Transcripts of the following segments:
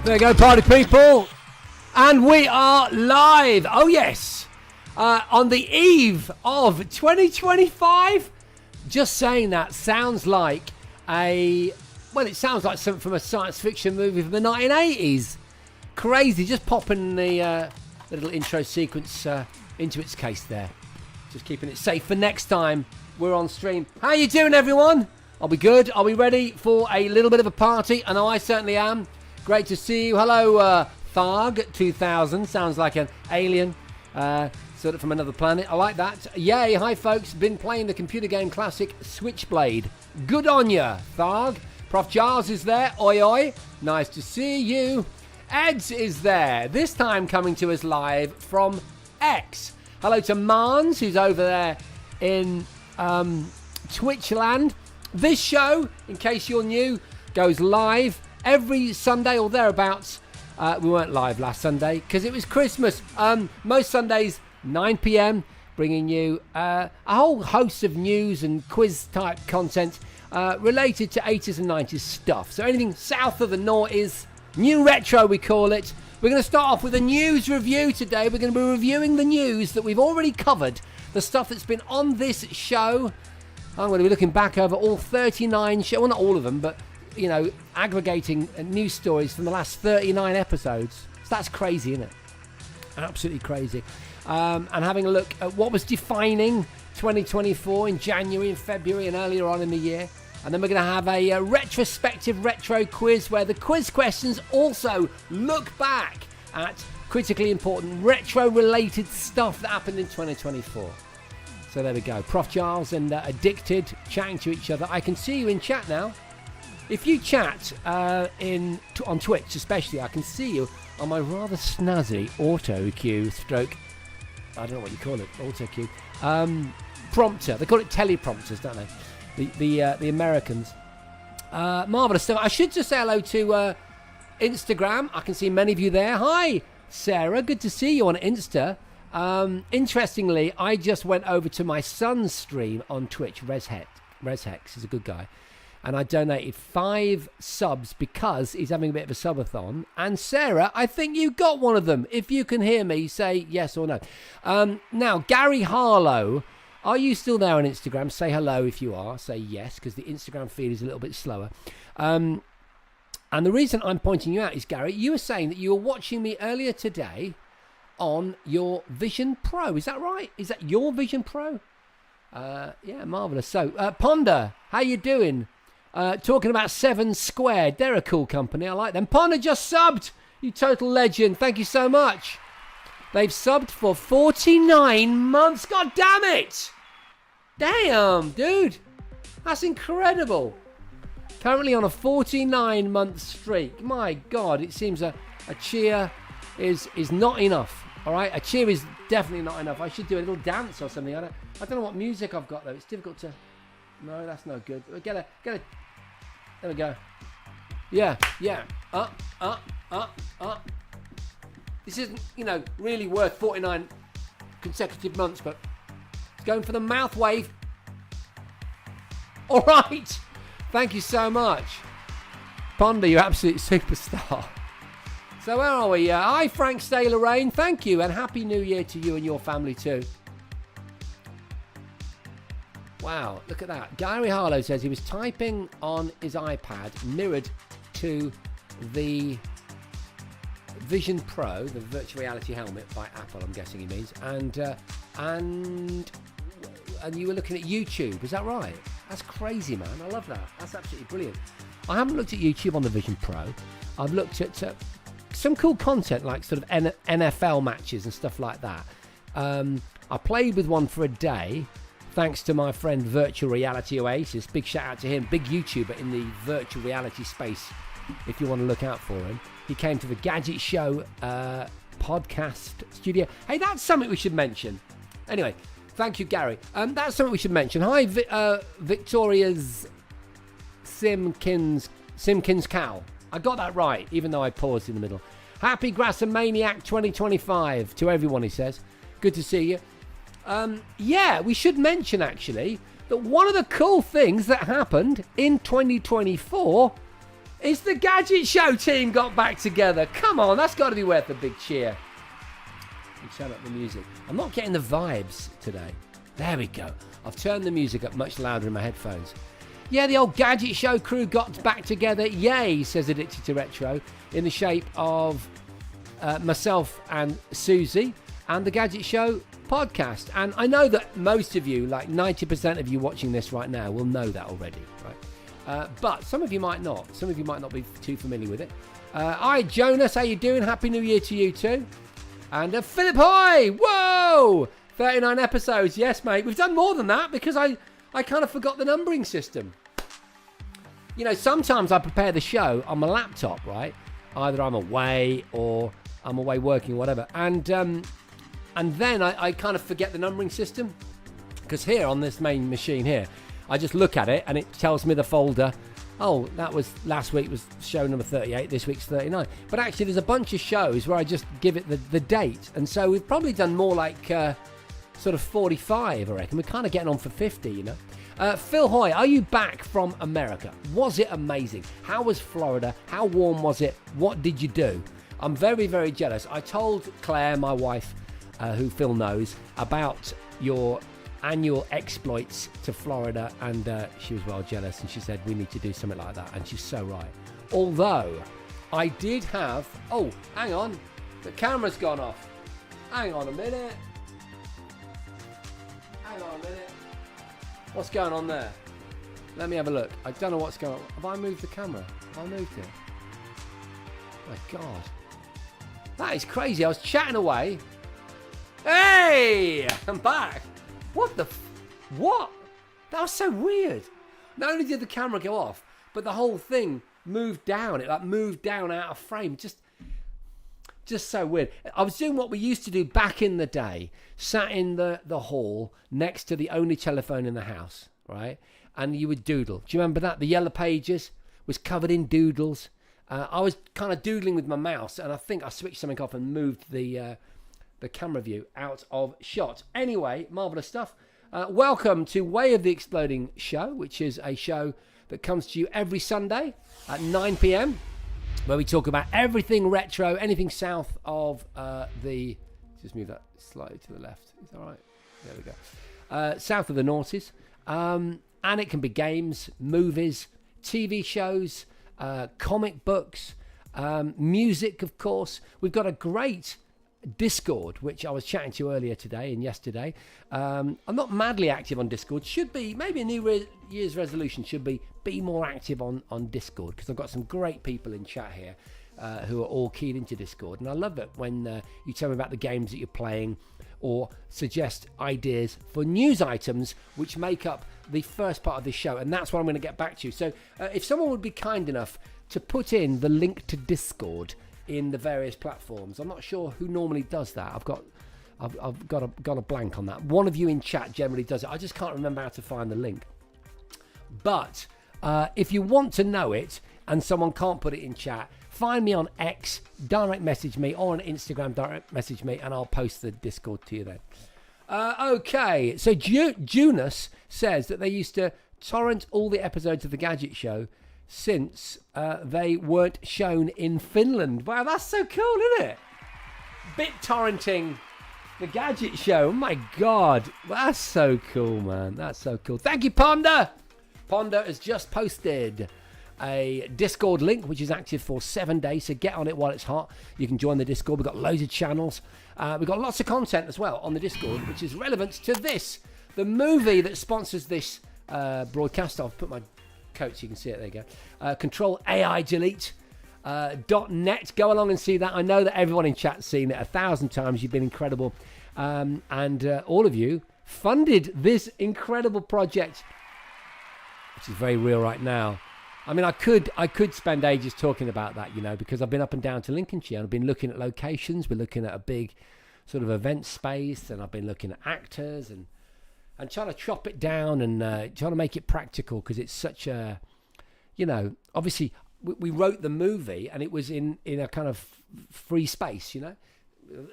There you go, party people. And we are live. Oh, yes. On the eve of 2025. Just saying that sounds like it sounds like something from a science fiction movie from the 1980s. Crazy. Just popping the little intro sequence into its case there. Just keeping it safe for next time we're on stream. How you doing, everyone? Are we good? Are we ready for a little bit of a party? I know I certainly am. Great to see you. Hello, Tharg 2000. Sounds like an alien, sort of from another planet. I like that. Yay. Hi, folks. Been playing the computer game classic Switchblade. Good on ya, Tharg. Prof. Giles is there. Oi, oi. Nice to see you. Eds is there. This time coming to us live from X. Hello to Marns, who's over there in Twitchland. This show, in case you're new, goes live every Sunday or thereabouts. We weren't live last Sunday because it was Christmas. Most Sundays, 9 p.m, bringing you a whole host of news and quiz-type content related to 80s and 90s stuff. So anything south of the noughties, new retro we call it. We're going to start off with a news review today. We're going to be reviewing the news that we've already covered, the stuff that's been on this show. I'm going to be looking back over all 39 shows, well, not all of them, but you know, aggregating news stories from the last 39 episodes. So that's crazy, isn't it? Absolutely crazy. And having a look at what was defining 2024 in January and February and earlier on in the year. And then we're going to have a retrospective retro quiz where the quiz questions also look back at critically important retro-related stuff that happened in 2024. So there we go. Prof. Giles and Addicted chatting to each other. I can see you in chat now. If you chat on Twitch especially, I can see you on my rather snazzy auto cue stroke, I don't know what you call it, auto cue, prompter. They call it teleprompters, don't they? The Americans. Marvellous stuff. I should just say hello to Instagram. I can see many of you there. Hi, Sarah. Good to see you on Insta. Interestingly, I just went over to my son's stream on Twitch, Reshex. He's a good guy. And I donated 5 subs because he's having a bit of a subathon. And Sarah, I think you got one of them. If you can hear me, say yes or no. Now, Gary Harlow, are you still there on Instagram? Say hello if you are. Say yes, because the Instagram feed is a little bit slower. And the reason I'm pointing you out is, Gary, you were saying that you were watching me earlier today on your Vision Pro. Is that right? Is that your Vision Pro? Yeah, marvellous. So, Ponder, how you doing? Talking about 7 Squared. They're a cool company. I like them. Ponder just subbed. You total legend. Thank you so much. They've subbed for 49 months. God damn it. Damn, dude. That's incredible. Currently on a 49-month streak. My God, it seems a cheer is not enough. All right, a cheer is definitely not enough. I should do a little dance or something. I don't know what music I've got though. It's difficult to. No, that's no good. Get a. There we go. Yeah. Up. This isn't, really worth 49 consecutive months, but it's going for the mouth wave. All right. Thank you so much, Ponder. You're absolute superstar. So where are we? Hi, Frank Stay Lorraine. Thank you, and Happy New Year to you and your family too. Wow, look at that. Gary Harlow says he was typing on his iPad mirrored to the Vision Pro, the virtual reality helmet by Apple, I'm guessing he means, and you were looking at YouTube. Is that right? That's crazy, man. I love that. That's absolutely brilliant. I haven't looked at YouTube on the Vision Pro. I've looked at some cool content like sort of NFL matches and stuff like that. I played with one for a day. Thanks to my friend Virtual Reality Oasis. Big shout out to him. Big YouTuber in the virtual reality space, if you want to look out for him. He came to the Gadget Show podcast studio. Hey, that's something we should mention. Anyway, thank you, Gary. That's something we should mention. Hi, Victoria's Simkins Cow. I got that right, even though I paused in the middle. Happy Grassamaniac 2025 to everyone, he says. Good to see you. Yeah, we should mention, actually, that one of the cool things that happened in 2024 It's the Gadget Show team got back together. Come on, that's got to be worth a big cheer. And turn up the music. I'm not getting the vibes today. There we go. I've turned the music up much louder in my headphones. Yeah, the old Gadget Show crew got back together. Yay, says Addicted to Retro, in the shape of myself and Susie and the Gadget Show podcast. And I know that most of you, like 90% of you watching this right now, will know that already, right? But some of you might not. Some of you might not be too familiar with it. Hi, Jonas. How you doing? Happy New Year to you too. And Philip Hoy. Whoa! 39 episodes. Yes, mate. We've done more than that because I kind of forgot the numbering system. You know, sometimes I prepare the show on my laptop, right? Either I'm away or I'm away working or whatever. And then I kind of forget the numbering system. Because here on this main machine here, I just look at it and it tells me the folder. Oh, that was last week was show number 38, this week's 39. But actually there's a bunch of shows where I just give it the date. And so we've probably done more like sort of 45, I reckon. We're kind of getting on for 50, you know. Phil Hoy, are you back from America? Was it amazing? How was Florida? How warm was it? What did you do? I'm very, very jealous. I told Claire, my wife, who Phil knows, about your annual exploits to Florida, and she was well jealous, and she said we need to do something like that, and she's so right. Although I did have hang on, the camera's gone off. Hang on a minute. What's going on there? Let me have a look. I don't know what's going on. Have I moved the camera? Have I moved it? Oh my God, that is crazy. I was chatting away. Hey, I'm back. What? That was so weird. Not only did the camera go off, but the whole thing moved down. It like moved down out of frame. Just so weird. I was doing what we used to do back in the day. Sat in the hall next to the only telephone in the house, right? And you would doodle. Do you remember that? The Yellow Pages was covered in doodles. I was kind of doodling with my mouse, and I think I switched something off and moved the camera view out of shot. Anyway, marvellous stuff. Welcome to Way of the Exploding Show, which is a show that comes to you every Sunday at 9 p.m, where we talk about everything retro, anything south of just move that slightly to the left. Is that right? There we go. South of the noughties. And it can be games, movies, TV shows, comic books, music, of course. We've got a great Discord, which I was chatting to earlier today and yesterday. I'm not madly active on Discord. Should be, maybe a New Year's resolution should be more active on Discord, because I've got some great people in chat here who are all keyed into Discord. And I love it when you tell me about the games that you're playing or suggest ideas for news items which make up the first part of this show. And that's what I'm going to get back to. So if someone would be kind enough to put in the link to Discord in the various platforms. I'm not sure who normally does that. I've got a blank on that. One of you in chat generally does it. I just can't remember how to find the link. But if you want to know it and someone can't put it in chat, find me on X, direct message me, or on Instagram, direct message me, and I'll post the Discord to you then. Okay, so Junus says that they used to torrent all the episodes of The Gadget Show since they weren't shown in Finland. Wow, that's so cool, isn't it? Bit torrenting The Gadget Show. Oh my God, that's so cool, man. That's so cool. Thank you, Ponder. Ponder has just posted a Discord link, which is active for 7 days, so get on it while it's hot. You can join the Discord. We've got loads of channels. We've got lots of content as well on the Discord, which is relevant to this, the movie that sponsors this broadcast. I'll put my coat so you can see it. There you go. Control AI Delete .net. Go along and see that. I know that everyone in chat's seen it 1,000 times. You've been incredible, and all of you funded this incredible project, which is very real right now. I mean, I could spend ages talking about that, you know, because I've been up and down to Lincolnshire and I've been looking at locations. We're looking at a big sort of event space, and I've been looking at actors and trying to chop it down and trying to make it practical, because it's such a, you know, obviously we wrote the movie and it was in a kind of free space, you know,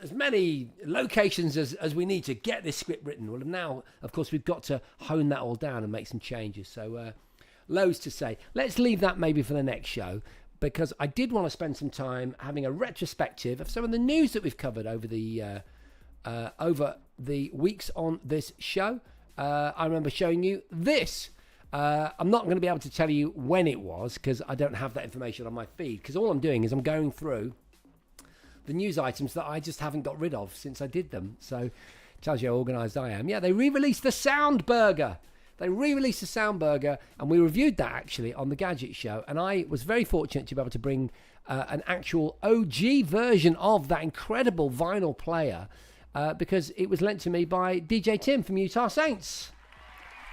as many locations as we need to get this script written. Well, now, of course, we've got to hone that all down and make some changes. So loads to say. Let's leave that maybe for the next show, because I did want to spend some time having a retrospective of some of the news that we've covered over the weeks on this show. I remember showing you this. I'm not going to be able to tell you when it was, because I don't have that information on my feed, because all I'm doing is I'm going through the news items that I just haven't got rid of since I did them. So tells you how organised I am. Yeah, they re-released the Sound Burger. And we reviewed that actually on the Gadget Show, and I was very fortunate to be able to bring an actual OG version of that incredible vinyl player, because it was lent to me by DJ Tim from Utah Saints,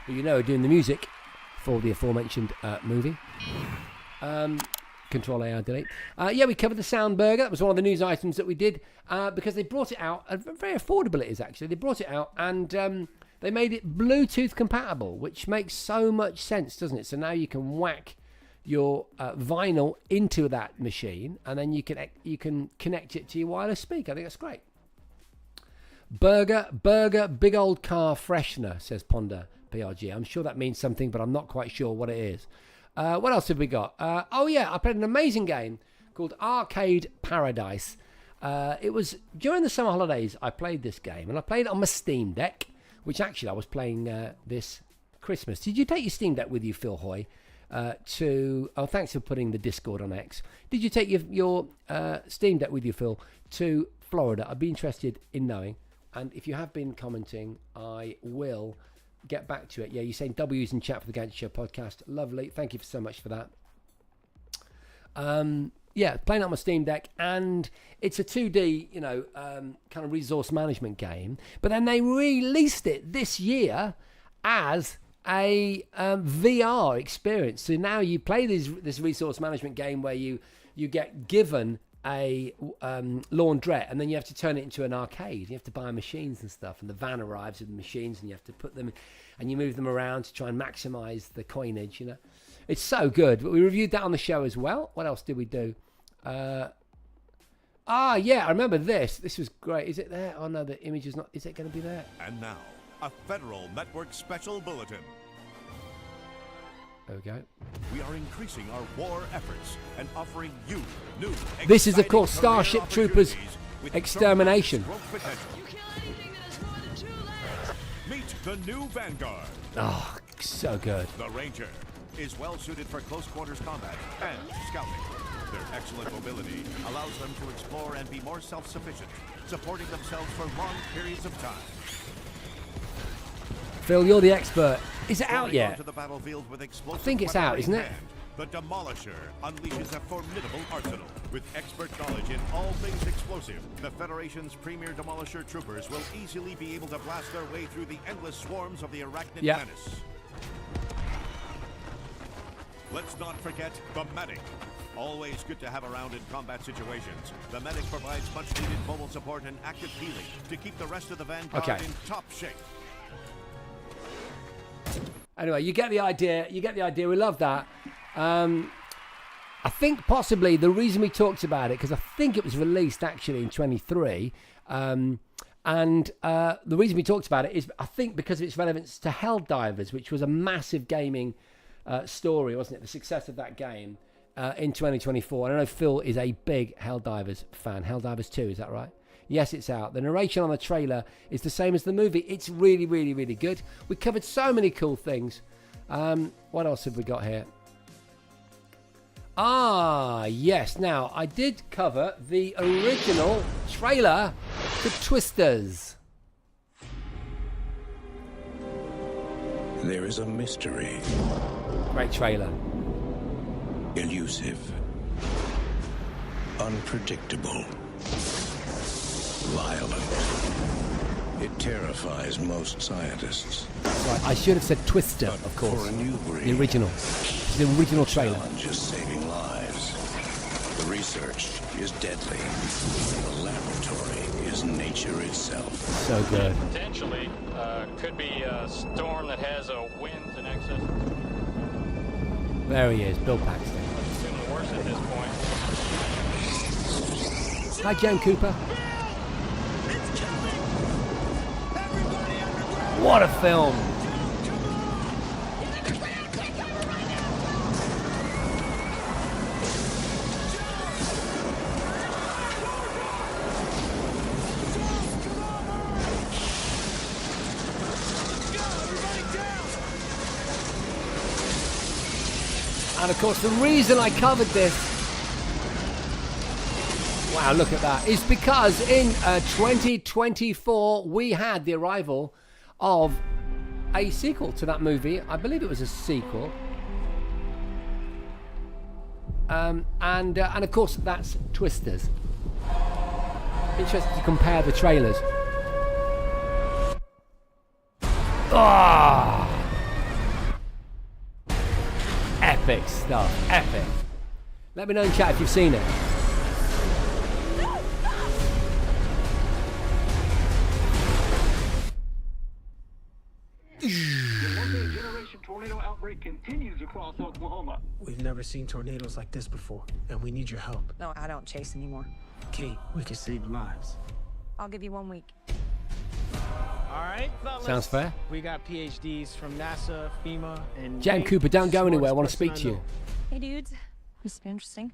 who you know are doing the music for the aforementioned movie. Control AR delete. Yeah, we covered the Sound Burger. That was one of the news items that we did, because they brought it out. Very affordable it is, actually. They brought it out, and they made it Bluetooth compatible, which makes so much sense, doesn't it? So now you can whack your vinyl into that machine, and then you can connect it to your wireless speaker. I think that's great. Burger, big old car freshener, says Ponder PRG. I'm sure that means something, but I'm not quite sure what it is. What else have we got? Oh yeah, I played an amazing game called Arcade Paradise. It was during the summer holidays I played this game, and I played it on my Steam Deck, which actually I was playing this Christmas. Did you take your Steam Deck with you, Phil Hoy? Thanks for putting the Discord on X. Did you take your Steam Deck with you, Phil, to Florida? I'd be interested in knowing. And if you have been commenting, I will get back to it. Yeah, you're saying W's in chat for the Gadget Show podcast. Lovely. Thank you so much for that. Yeah, playing on my Steam Deck, and it's a 2D, kind of resource management game. But then they released it this year as a VR experience. So now you play this resource management game where you get given a laundrette, and then you have to turn it into an arcade. You have to buy machines and stuff, and the van arrives with the machines, and you have to put them, and you move them around to try and maximize the coinage. It's so good. But we reviewed that on the show as well. What else did we do? Yeah, I remember this. This was great. Is it there? Oh no, the image is not. Is it going to be there? And now, a Federal Network special bulletin. There we go. We are increasing our war efforts and offering you new. This is, of course, Starship Troopers Extermination. You kill anything that has more than 2 legs. Meet the new Vanguard. Oh, so good. The Ranger is well suited for close quarters combat and scouting. Their excellent mobility allows them to explore and be more self-sufficient, supporting themselves for long periods of time. Phil, you're the expert. Is it out yet? The battlefield with I think it's out, isn't it? The Demolisher unleashes a formidable arsenal. With expert knowledge in all things explosive, the Federation's premier Demolisher troopers will easily be able to blast their way through the endless swarms of the arachnid menace. Let's not forget the Medic. Always good to have around in combat situations. The Medic provides much-needed mobile support and active healing to keep the rest of the Vanguard in top shape. Anyway, you get the idea. We love that. I think possibly the reason we talked about it, because I think it was released actually in 23, and the reason we talked about it is I think because of its relevance to Helldivers, which was a massive gaming story, wasn't it? The success of that game in 2024. I know Phil is a big Helldivers fan. Helldivers 2, is that right? Yes, it's out. The narration on the trailer is the same as the movie. It's really, really, really good. We covered so many cool things. What else have we got here? Yes. Now, I did cover the original trailer to Twisters. There is a mystery. Great trailer. Elusive. Unpredictable. Violent. It terrifies most scientists. Right, I should have said Twister, of course. For a new breed, the original trailer. Just saving lives. The research is deadly. The laboratory is nature itself. So good. Potentially, could be a storm that has a winds in excess. There he is, Bill Paxton. Let's assume the worst at this point. Hi, Joan Cooper. What a film! And of course, the reason I covered this, wow, look at that, is because in 2024 we had the arrival of a sequel to that movie. I believe it was a sequel. And of course, that's Twisters. Interesting to compare the trailers. Ah! Epic stuff. Epic. Let me know in chat if you've seen it. Multi-generation tornado outbreak continues across Oklahoma. We've never seen tornadoes like this before, and we need your help. No, I don't chase anymore. Kate, we can save lives. I'll give you 1 week. All right, fellas. Sounds fair. We got PhDs from NASA, FEMA, and Jan Cooper, don't go anywhere. I want to speak to you. Hey, dudes. This is interesting.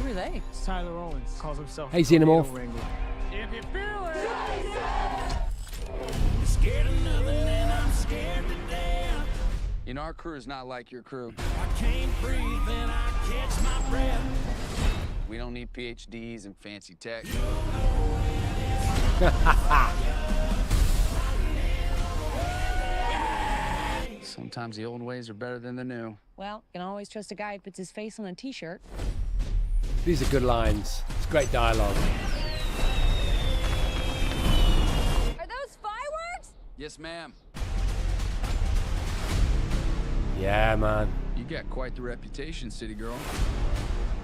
Who are they? It's Tyler Owens. Calls himself Hey, the Tornado Xenomorph. Wrangler. If you feel it. Scared of nothing and I'm scared to death. You know, our crew is not like your crew. I can't breathe and I catch my breath. We don't need PhDs and fancy tech. Sometimes the old ways are better than the new. Well, you can always trust a guy who puts his face on a t-shirt. These are good lines. It's great dialogue. Are those fireworks? Yes, ma'am. Yeah, man. You got quite the reputation, city girl.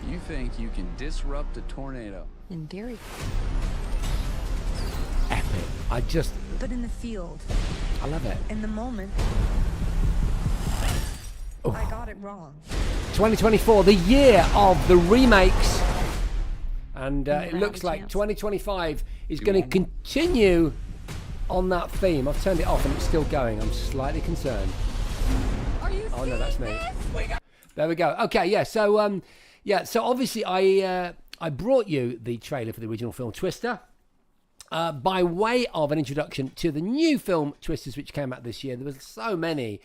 You think you can disrupt a tornado? In theory. Epic. But in the field, I love it. in the moment, I got it wrong. 2024, the year of the remakes. And Never it had looks a like chance. 2025 is going to continue on that theme. I've turned it off and it's still going. I'm slightly concerned. Are you Oh no, that's me. There we go. Okay, yeah. So so obviously I brought you the trailer for the original film Twister by way of an introduction to the new film Twisters, which came out this year. There was so many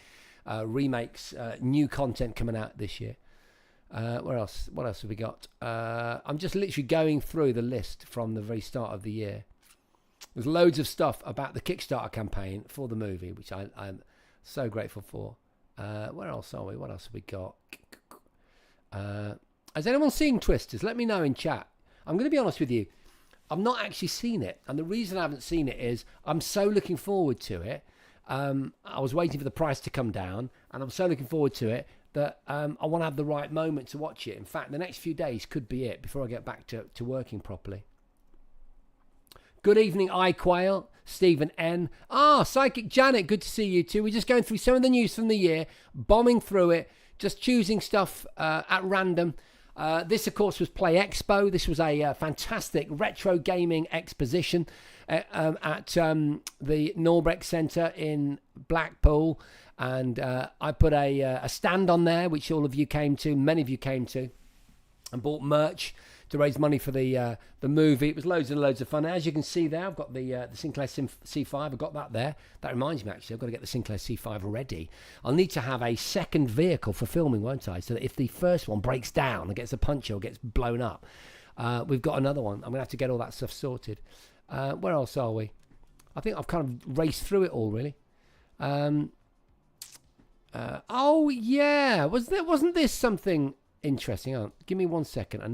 remakes, new content coming out this year. What else have we got? I'm just literally going through the list from the very start of the year. There's loads of stuff about the Kickstarter campaign for the movie, which I'm so grateful for. Where else are we? What else have we got? Has anyone seen Twisters? Let me know in chat. I'm going to be honest with you. I've not actually seen it. And the reason I haven't seen it is I'm so looking forward to it. I was waiting for the price to come down. And I'm so looking forward to it that I want to have the right moment to watch it. In fact, the next few days could be it before I get back to working properly. Good evening, iQuail, Stephen N. Psychic Janet, good to see you too. We're just going through some of the news from the year, bombing through it, just choosing stuff at random. This, of course, was Play Expo. This was a fantastic retro gaming exposition at the Norbreck Centre in Blackpool. And I put a stand on there, which all of you came to, many of you came to, and bought merch to raise money for the movie. It was loads and loads of fun. As you can see there, I've got the Sinclair C5. I've got that there. That reminds me, actually, I've got to get the Sinclair C5 ready. I'll need to have a second vehicle for filming, won't I? So that if the first one breaks down and gets a puncture or gets blown up, we've got another one. I'm going to have to get all that stuff sorted. Where else are we? I think I've kind of raced through it all, really. Oh, yeah. Wasn't this something interesting? Oh, give me 1 second. I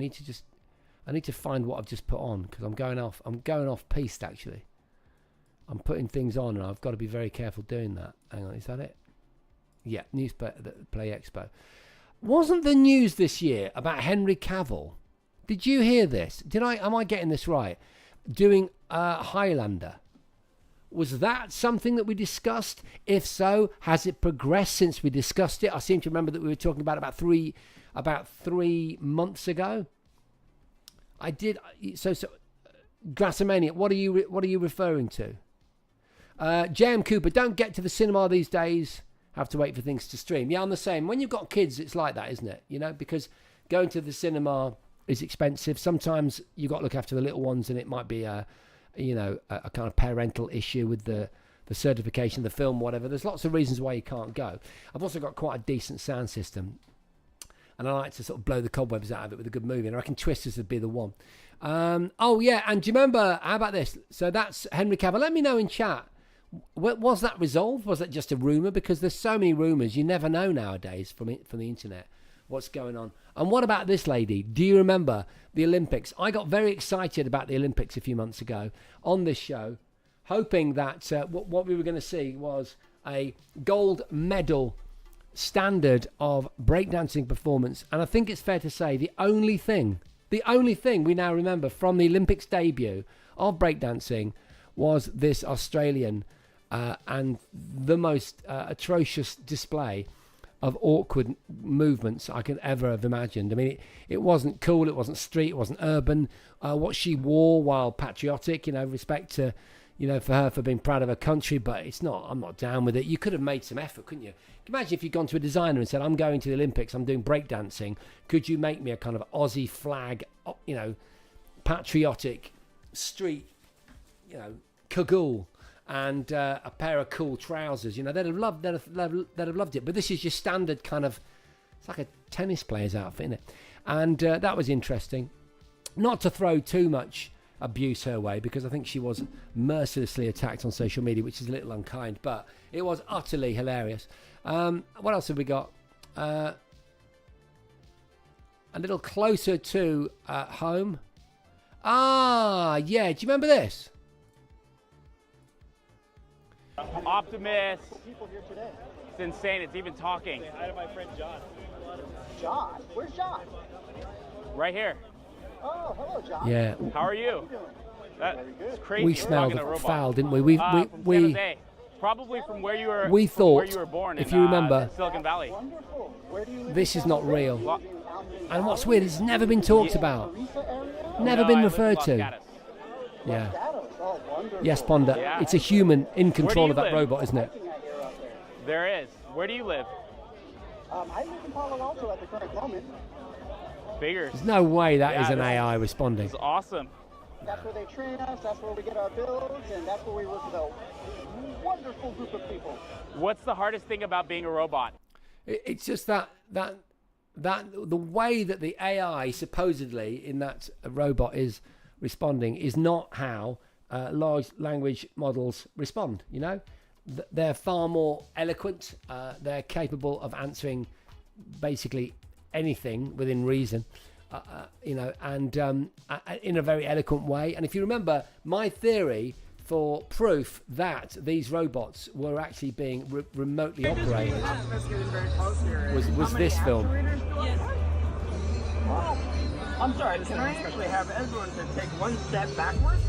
need to find what I've just put on because I'm going off piste, actually. I'm putting things on and I've got to be very careful doing that. Hang on, is that it? Yeah, Play Expo. Wasn't the news this year about Henry Cavill? Did you hear this? Am I getting this right? Doing Highlander. Was that something that we discussed? If so, has it progressed since we discussed it? I seem to remember that we were talking about 3 months ago. I did. So Grassamania, what are you referring to? JM Cooper, don't get to the cinema these days. Have to wait for things to stream. Yeah, I'm the same. When you've got kids, it's like that, isn't it? You know, because going to the cinema is expensive. Sometimes you've got to look after the little ones, and it might be a kind of parental issue with the certification of the film, whatever. There's lots of reasons why you can't go. I've also got quite a decent sound system. and I like to sort of blow the cobwebs out of it with a good movie. And I reckon Twisters would be the one. Oh yeah, and do you remember? How about this? So that's Henry Cavill. Let me know in chat. Was that resolved? Was that just a rumor? Because there's so many rumors, you never know nowadays from the internet what's going on. And what about this lady? Do you remember the Olympics? I got very excited about the Olympics a few months ago on this show, hoping that what we were going to see was a gold medal standard of breakdancing performance. And I think it's fair to say the only thing we now remember from the Olympics debut of breakdancing was this Australian and the most atrocious display of awkward movements I could ever have imagined. I mean, it wasn't cool, it wasn't street, it wasn't urban. What she wore, while patriotic, respect to, for her for being proud of her country, but I'm not down with it. You could have made some effort, couldn't you? Imagine if you'd gone to a designer and said, I'm going to the Olympics, I'm doing breakdancing. Could you make me a kind of Aussie flag, patriotic street, cagoule, and a pair of cool trousers? They'd have loved it. But this is your standard kind of, it's like a tennis player's outfit, isn't it? And that was interesting. Not to throw too much abuse her way, because I think she was mercilessly attacked on social media, which is a little unkind, but it was utterly hilarious. What else have we got? A little closer to home. Yeah, do you remember this? Optimus. People here today. It's insane. It's even talking. Say hi to my friend John. John? Where's John? Right here. Oh, hello, John. Yeah. How are you? That's crazy. We smelled foul, didn't we? From San Jose. Probably from where you were. We thought, where you were born, if in, you remember, Silicon Valley. this is not real. And what's weird, it's never been talked about. Never been referred to. Yeah. Yes, Ponda. Yeah. It's a human in control of that live? robot, isn't it? There is. Where do you live? I live in Palo Alto at the current moment. Figures. There's no way that is an AI responding. It's awesome. That's where they train us, that's where we get our bills, and that's where we work with a wonderful group of people. What's the hardest thing about being a robot? It's just that the way that the AI supposedly in that robot is responding is not how large language models respond. They're far more eloquent. They're capable of answering basically anything within reason, and in a very eloquent way. And if you remember, my theory for proof that these robots were actually being remotely operated was this film. I'm sorry, can I actually have everyone to take one step backwards?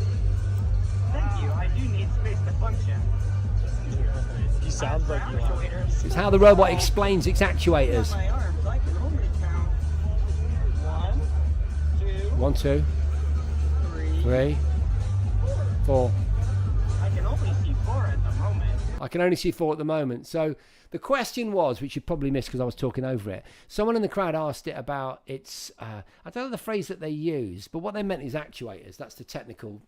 Thank you, I do need space to function. He sounds like you are. It's how the robot explains its actuators. My arms, I can only count 1, 2, 1, 2, 3, 4. I can only see 4 at the moment. I can only see 4 at the moment. So the question was, which you probably missed because I was talking over it, someone in the crowd asked it about its, I don't know the phrase that they use, but what they meant is actuators. That's the technical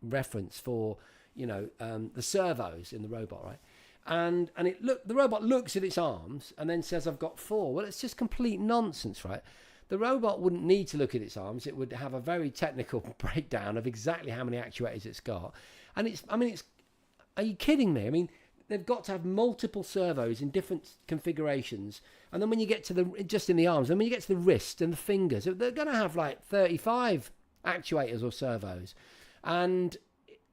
reference for, the servos in the robot, right? And the robot looks at its arms and then says, I've got 4. Well, it's just complete nonsense, right? The robot wouldn't need to look at its arms. It would have a very technical breakdown of exactly how many actuators it's got. And are you kidding me? I mean, they've got to have multiple servos in different configurations. And then when you get to just in the arms, and when you get to the wrist and the fingers, they're going to have like 35 actuators or servos. And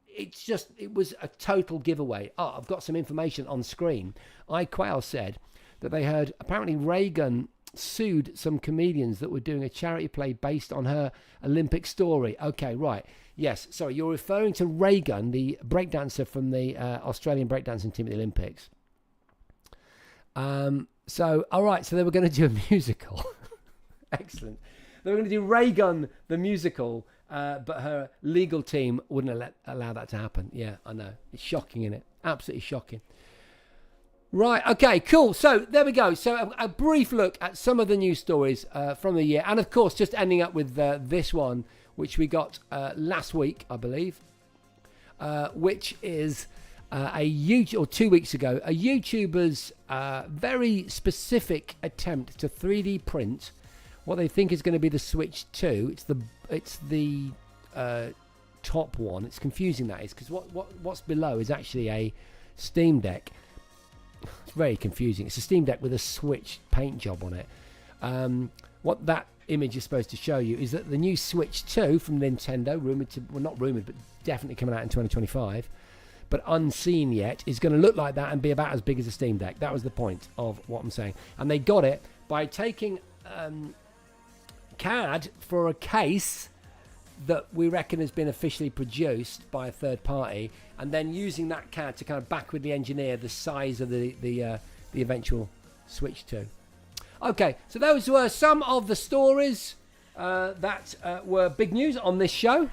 it was a total giveaway. I've got some information on screen. iQuail said that they heard apparently Reagan sued some comedians that were doing a charity play based on her Olympic story. Okay, right. Yes, sorry, you're referring to Reagan, the breakdancer from the Australian breakdancing team at the Olympics. So, all right, so they were going to do a musical. Excellent. They were going to do Reagan, the musical, but her legal team wouldn't allow that to happen. Yeah, I know. It's shocking, isn't it? Absolutely shocking. Right, okay, cool. So there we go. So a brief look at some of the news stories from the year. And of course, just ending up with this one, which we got last week, I believe, which is or 2 weeks ago, a YouTuber's very specific attempt to 3D print what they think is going to be the Switch 2. It's the top one. It's confusing, that is, because what's below is actually a Steam Deck. It's very confusing. It's a Steam Deck with a Switch paint job on it. What that image is supposed to show you is that the new Switch 2 from Nintendo, not rumoured, but definitely coming out in 2025, but unseen yet, is going to look like that and be about as big as a Steam Deck. That was the point of what I'm saying. And they got it by taking CAD for a case that we reckon has been officially produced by a third party, and then using that CAD to kind of backwardly engineer the size of the eventual Switch 2. Okay, so those were some of the stories that were big news on this show.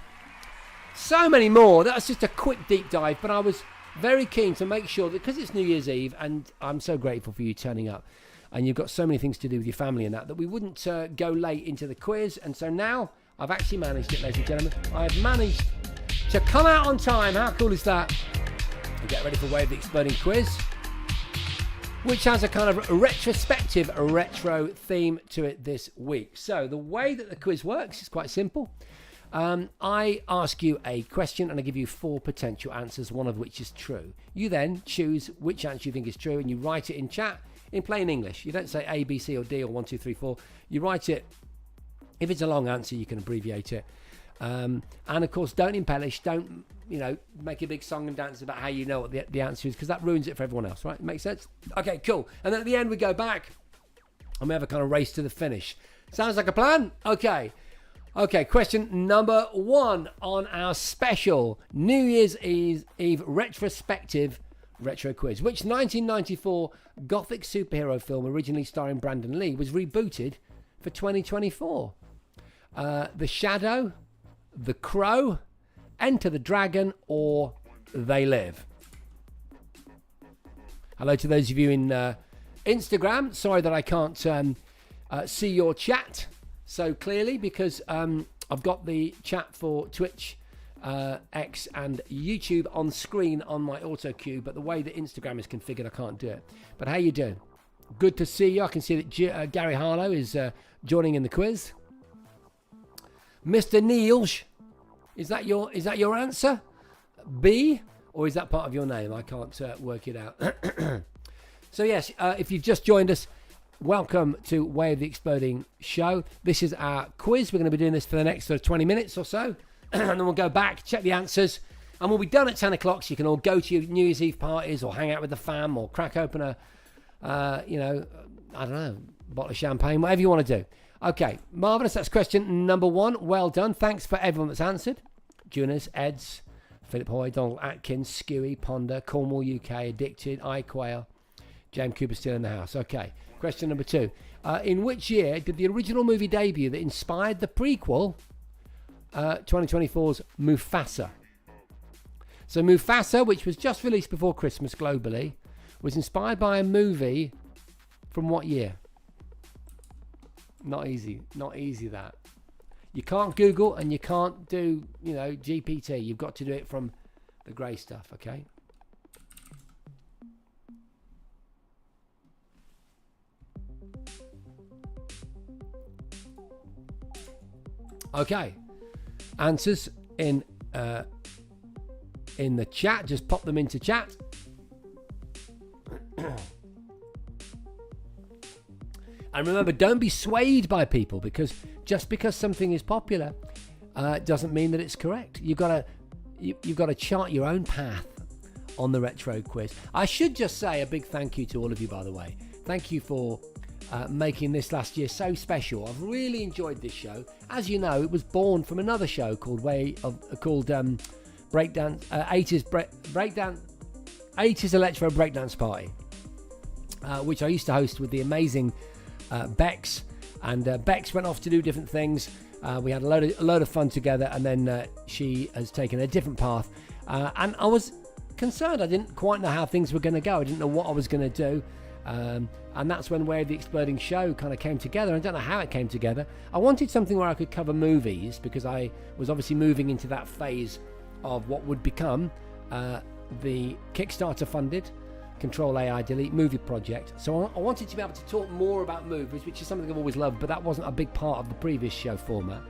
So many more. That's just a quick deep dive, but I was very keen to make sure that, because it's New Year's Eve, and I'm so grateful for you turning up, and you've got so many things to do with your family and that we wouldn't go late into the quiz. And so now I've actually managed it, ladies and gentlemen. I've managed to come out on time. How cool is that? And get ready for Way of the Exploding quiz, which has a kind of retrospective retro theme to it this week. So the way that the quiz works is quite simple. I ask you a question and I give you 4 potential answers, one of which is true. You then choose which answer you think is true and you write it in chat in plain English. You don't say A, B, C or D or 1, 2, 3, 4. You write it. If it's a long answer, you can abbreviate it. And of course, don't embellish. Don't, make a big song and dance about how you know what the answer is, because that ruins it for everyone else, right? Makes sense? Okay, cool. And then at the end, we go back and we have a kind of race to the finish. Sounds like a plan? Okay, question number 1 on our special New Year's Eve retrospective retro quiz. Which 1994 gothic superhero film, originally starring Brandon Lee, was rebooted for 2024? The Shadow, The Crow, Enter the Dragon, or They Live? Hello to those of you in Instagram. Sorry that I can't see your chat so clearly, because I've got the chat for Twitch, X and YouTube on screen on my auto cue, but the way that Instagram is configured, I can't do it. But how you doing? Good to see you. I can see that Gary Harlow is joining in the quiz. Mr. Niels, is that your answer? B, or is that part of your name? I can't work it out. So yes, if you've just joined us, welcome to Way of the Exploding show. This is our quiz. We're going to be doing this for the next 20 minutes or so, and then we'll go back, check the answers, and we'll be done at 10 o'clock. So you can all go to your New Year's Eve parties, or hang out with the fam, or crack open a, I don't know, bottle of champagne, whatever you want to do. Okay, marvellous. That's question number 1. Well done. Thanks for everyone that's answered. Jonas, Eds, Philip Hoy, Donald Atkins, Skewy, Ponder, Cornwall, UK, Addicted, iQuail, James Cooper still in the house. Okay, question number 2. In which year did the original movie debut that inspired the prequel, 2024's Mufasa? So Mufasa, which was just released before Christmas globally, was inspired by a movie from what year? Not easy that. You can't Google and you can't do, GPT. You've got to do it from the grey stuff, okay? Okay. Answers in the chat. Just pop them into chat. And remember, don't be swayed by people, because just because something is popular doesn't mean that it's correct. You've got to chart your own path on the retro quiz. I should just say a big thank you to all of you, by the way. Thank you for making this last year so special. I've really enjoyed this show. As you know, it was born from another show called Breakdown 80s Electro Breakdance Party, which I used to host with the amazing Bex, and Bex went off to do different things. We had a load of fun together, and then she has taken a different path, and I was concerned. I didn't quite know how things were going to go. I didn't know what I was going to do, and that's when Way of the Exploding show kind of came together. I don't know how it came together. I wanted something where I could cover movies, because I was obviously moving into that phase of what would become the Kickstarter funded Control AI Delete movie project. So I wanted to be able to talk more about movies, which is something I've always loved, but that wasn't a big part of the previous show format.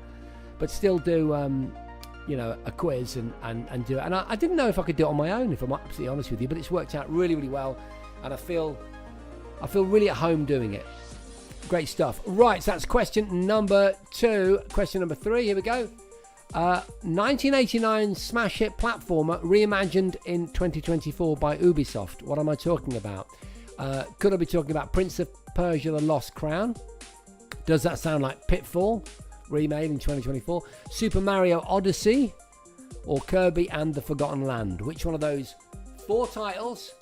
But still do, a quiz and do it. And I didn't know if I could do it on my own, if I'm absolutely honest with you, but it's worked out really, really well. And I feel really at home doing it. Great stuff. Right, so that's question number 2. Question number 3, here we go. 1989 smash hit platformer reimagined in 2024 by Ubisoft. What am I talking about? Could I be talking about Prince of Persia: The Lost Crown? Does that sound like Pitfall, remade in 2024? Super Mario Odyssey? Or Kirby and the Forgotten Land? Which one of those 4 titles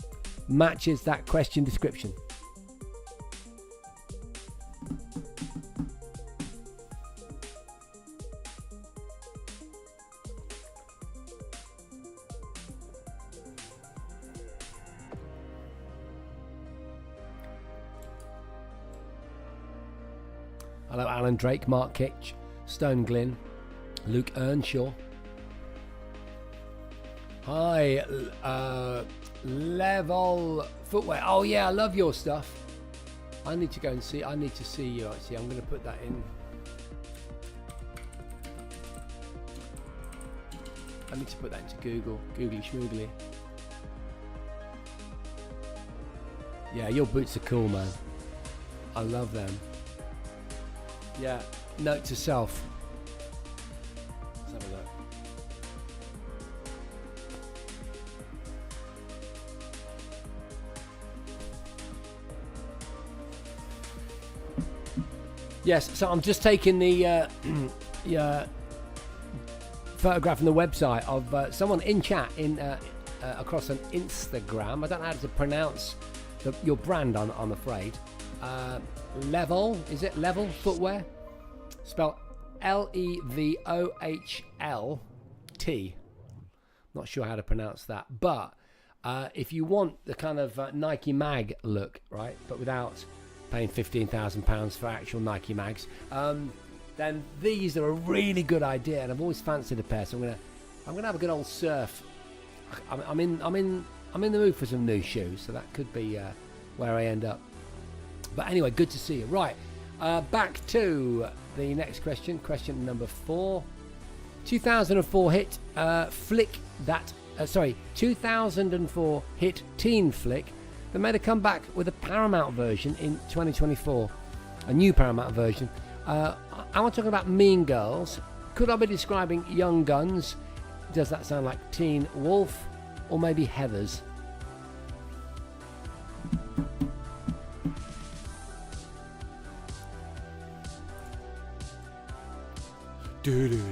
matches that question description? Hello, Alan Drake, Mark Kitch, Stone Glynn, Luke Earnshaw. Hi, Level Footwear. Oh yeah, I love your stuff. I need to go and see. I need to see you actually. I'm going to put that in. I need to put that into Google. Googly schmoogly. Yeah, your boots are cool, man. I love them. Yeah, note to self. Let's have a look. Yes, so I'm just taking the photograph from the website of someone in chat across an Instagram. I don't know how to pronounce your brand, I'm afraid. Level, is it Level Footwear? Spelled Levohlt. Not sure how to pronounce that, but if you want the kind of Nike mag look, right, but without paying £15,000 for actual Nike mags, then these are a really good idea, and I've always fancied a pair. So I'm gonna have a good old surf. I'm in the mood for some new shoes, so that could be where I end up. But anyway, good to see you. Right, back to the next question. Question number 4. 2004 hit 2004 hit teen flick that made a comeback with a Paramount version in 2024. A new Paramount version. Am I talking about Mean Girls? Could I be describing Young Guns? Does that sound like Teen Wolf? Or maybe Heathers? Doo-doo-doo.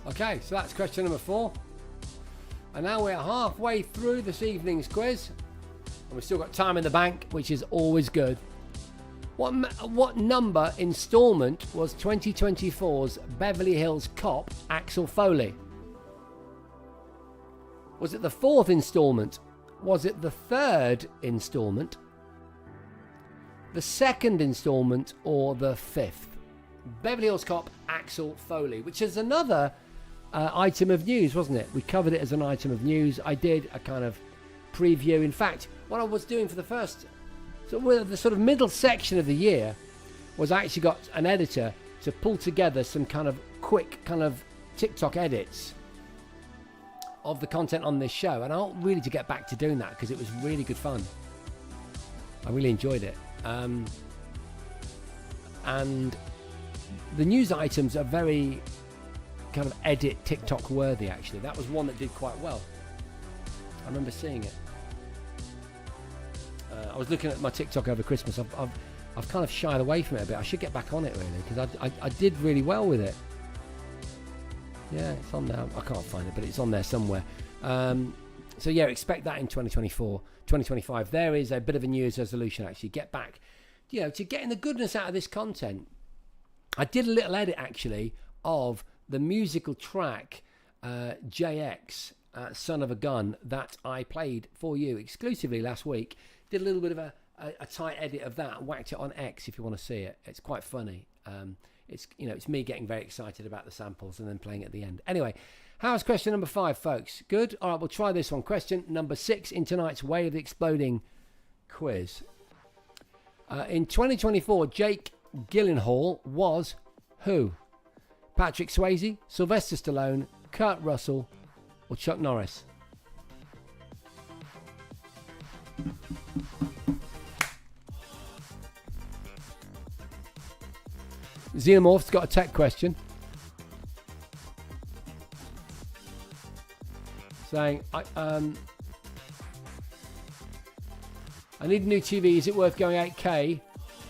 Okay, so that's question number 4. And now we're halfway through this evening's quiz. And we've still got time in the bank, which is always good. What number installment was 2024's Beverly Hills Cop Axel Foley? Was it the 4th installment? Was it the 3rd installment? The 2nd installment or the 5th? Beverly Hills Cop Axel Foley, which is another item of news, wasn't it? We covered it as an item of news. I did a kind of preview. In fact, what I was doing for the first, the sort of middle section of the year, was I actually got an editor to pull together some kind of quick kind of TikTok edits of the content on this show, and I want really to get back to doing that because it was really good fun. I really enjoyed it. And the news items are very kind of edit TikTok worthy, actually. That was one that did quite well. I remember seeing it. I was looking at my TikTok over Christmas. I've kind of shied away from it a bit. I should get back on it really, because I did really well with it. Yeah, it's on there. I can't find it, but it's on there somewhere. So yeah, expect that in 2024, 2025. There is a bit of a New Year's resolution, actually. Get back, to getting the goodness out of this content. I did a little edit, actually, of the musical track JX, Son of a Gun, that I played for you exclusively last week. Did a little bit of a tight edit of that, whacked it on X if you want to see it. It's quite funny. It's me getting very excited about the samples and then playing at the end. Anyway, how's question number 5, folks? Good? All right, we'll try this one. Question number 6 in tonight's Way of the Exploding quiz. In 2024, Jake Gyllenhaal was who? Patrick Swayze, Sylvester Stallone, Kurt Russell, or Chuck Norris? Xenomorph's got a tech question. Saying, I need a new TV. Is it worth going 8K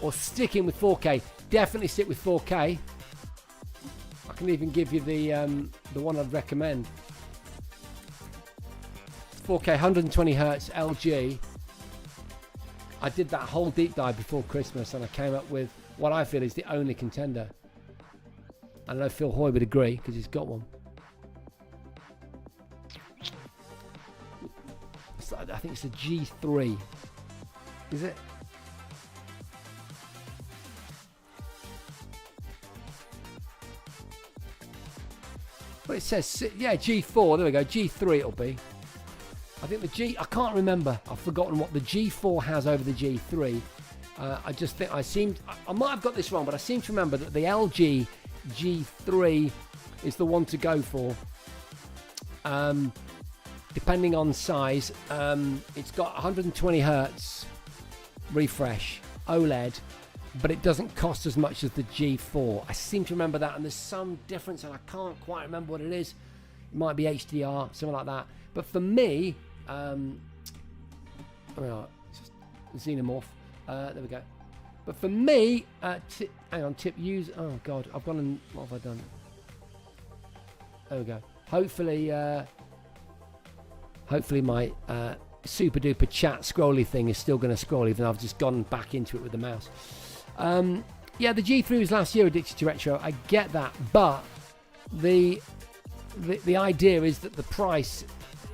or sticking with 4K? Definitely stick with 4K. I can even give you the one I'd recommend. 4K 120 Hertz LG. I did that whole deep dive before Christmas and I came up with what I feel is the only contender. I know Phil Hoy would agree because he's got one. I think it's a G3. Is it? Well, it says, yeah, G4. There we go. G3 it'll be. I think I can't remember. I've forgotten what the G4 has over the G3. I just think I might have got this wrong, but I seem to remember that the LG G3 is the one to go for. Depending on size, it's got 120 Hertz refresh, OLED, but it doesn't cost as much as the G4. I seem to remember that, and there's some difference, and I can't quite remember what it is. It might be HDR, something like that. But for me, Xenomorph. There we go. But for me, use. Oh God, I've gone and what have I done? There we go. Hopefully my super duper chat scrolly thing is still going to scroll, even though I've just gone back into it with the mouse. Yeah, the G3 was last year addicted to retro. I get that, but the idea is that the price,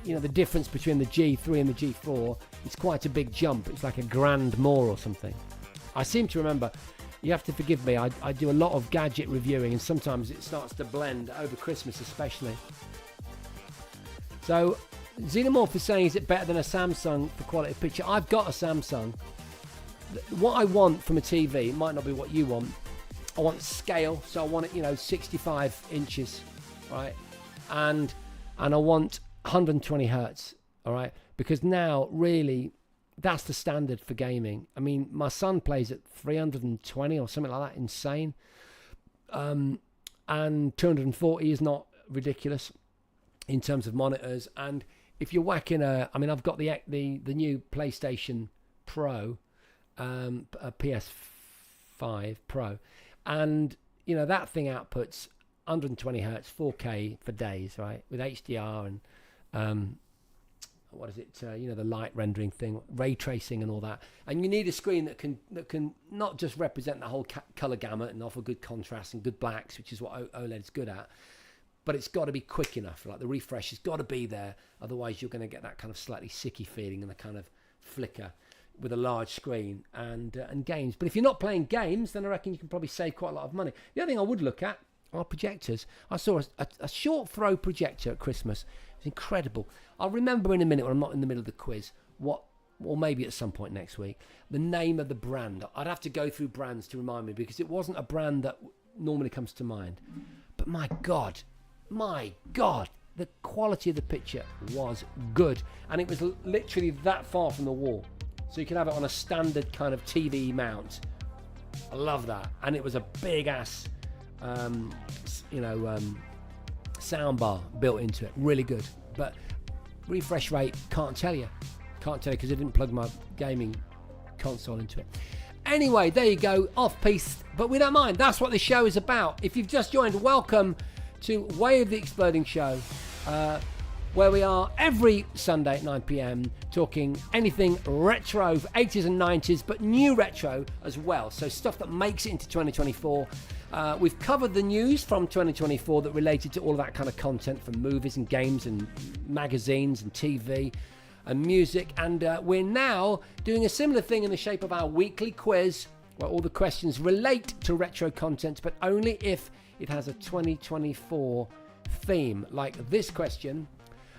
the difference between the G3 and the G4 is quite a big jump. It's like $1,000 more or something. I seem to remember. You have to forgive me. I do a lot of gadget reviewing, and sometimes it starts to blend over Christmas, especially. So, Xenomorph is saying, is it better than a Samsung for quality picture? I've got a Samsung. What I want from a TV, it might not be what you want. I want scale, so I want it, 65 inches, right? And I want 120 hertz, all right? Because now, really, that's the standard for gaming. I mean, my son plays at 320 or something like that, insane. And 240 is not ridiculous in terms of monitors. And if you're whacking I've got the new PlayStation Pro, a PS5 Pro, and that thing outputs 120 hertz 4K for days, right, with HDR and what is it, the light rendering thing, ray tracing and all that. And you need a screen that can not just represent the whole color gamut and offer good contrast and good blacks, which is what OLED's good at, but it's got to be quick enough. Like the refresh has got to be there, otherwise you're going to get that kind of slightly sicky feeling and the kind of flicker with a large screen and games. But if you're not playing games, then I reckon you can probably save quite a lot of money. The other thing I would look at are projectors. I saw a short throw projector at Christmas. It's incredible. I'll remember in a minute when I'm not in the middle of the quiz or maybe at some point next week, the name of the brand. I'd have to go through brands to remind me, because it wasn't a brand that normally comes to mind. But my God, the quality of the picture was good. And it was literally that far from the wall. So you can have it on a standard kind of TV mount. I love that. And it was a big ass, soundbar built into it. Really good. But refresh rate, can't tell you because I didn't plug my gaming console into it. Anyway, there you go, off-piste, but we don't mind. That's what this show is about. If you've just joined, welcome to Way of the Exploding Show, where we are every Sunday at 9 p.m. talking anything retro, 80s and 90s, but new retro as well. So stuff that makes it into 2024. We've covered the news from 2024 that related to all of that kind of content from movies and games and magazines and TV and music. And we're now doing a similar thing in the shape of our weekly quiz, where all the questions relate to retro content, but only if it has a 2024 theme. Like this question: